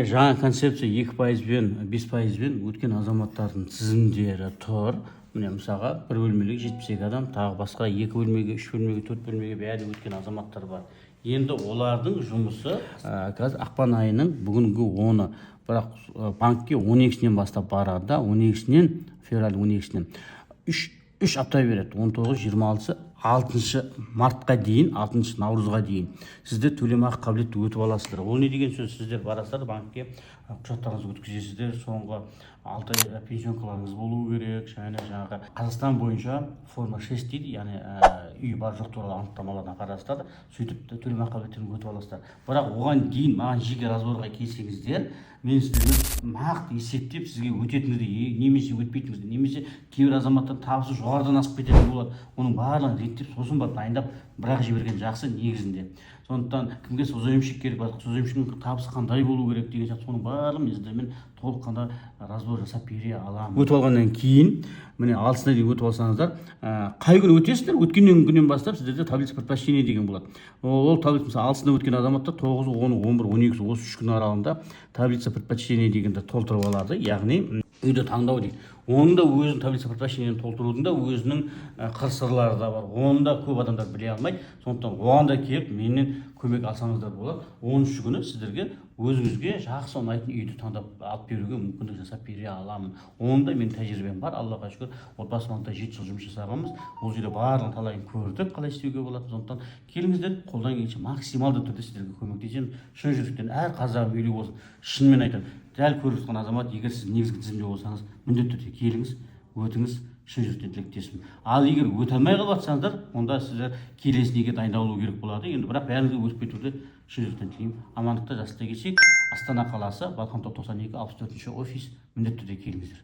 Жаңа концепция 2%-пен 5%-пен өткен азаматтардың тізімдері тұр. Міне мысалға бір бөлмелі 72 адам, тағы басқа 2 бөлмеге, 3 бөлмеге, 4 бөлмеге бәрі өткен азаматтар бар. Енді олардың жұмысы қазір ақпан айының бүгінгі 10-ы, бірақ банкке 12-сінен бастап барады да, 12-сінен, февраль 12-сінен 3 апта береді. 19, 26, 6 мартқа дейін, 6 наурызға дейін сіздер төлемақы қабілетті өтіп аласыздар. Ол не деген сөз? Сіздер барасыздар банкке, құжаттарыңызды өткізесіздер, соңғы 6 ай пенсионкаларыңыз болуы керек, және жаңағы Қазақстан бойынша форма 6 дейді, яғни үй бар жоқ туралы анықтамаларына қарастырады, сөйтіп төлемақы қабілеттерін өтіп аласыздар. Бірақ оған дейін маған жеке разборға келсеңіздер, мен сіздерді нақты есептеп сізге өтетініңізді, немесе өтпейтініңізді, немесе кейбір азаматтар табысы жоғарыдан асып кететін болады, оның барлығын реттеп сосын барып дайындап бірақ жіберген жақсы негізінде. Сондықтан кімге соземшік керек, соземшіктің табысы қандай болу керек деген сияқты соның барлығын сіздермен толыққанда разбор жасап бере аламын. Өтіп алғаннан кейін, міне 6-сына дейін өтіп алсаңыздар, қай күні өтесіздер? Өткен күннен бастап сіздерде таблица предпочтения деген болады. Ол таблица мысалы 6-сына өткен азаматтар 9, 10, 11, 12 осы 3 күн аралығында таблица предпочтения дегенді толтырып алады, яғни үйді таңдау дейді. Оның да өзінің таблица предпочтениені толтырудың да өзінің қыр-сырлары да бар. Оны да көп адамдар біле алмайды. Сондықтан оған да келіп менен көмек алсаңыздар болады. 13 күні сіздерге өзіңізге жақсы ұнайтын үйді таңдап алып беруге мүмкіндік жасап бере аламын. Оның да мен тәжірибем бар. Аллаға шүкір, отбасы банкта 7 жыл жұмыс жасағанбыз. Ол жерде барлығын талайын көрдік, қалай істеуге болады. Сондықтан келіңіздер, қолдан келгенше максималды түрде сіздерге көмектесемін. Шын жүректен әр қазағым үйлі болсын. Шынымен айтамын. Дәл көріп жатқан азамат, егер сіз негізгі тізімде болсаңыз, міндетті түрде келіңіз, өтіңіз, шын жүректен тілектеспін. Ал егер өте алмай қалып жатсаңыздар, онда сіздер келесінеге дайындалу керек болады. Енді бірақ бәріңізге өтіп кетуді шын жүректен тілеймін. Амандықта, жасықта келсек, Астана қаласы, Балқан топ 92, 64-ші офис, міндетті түрде келіңіздер.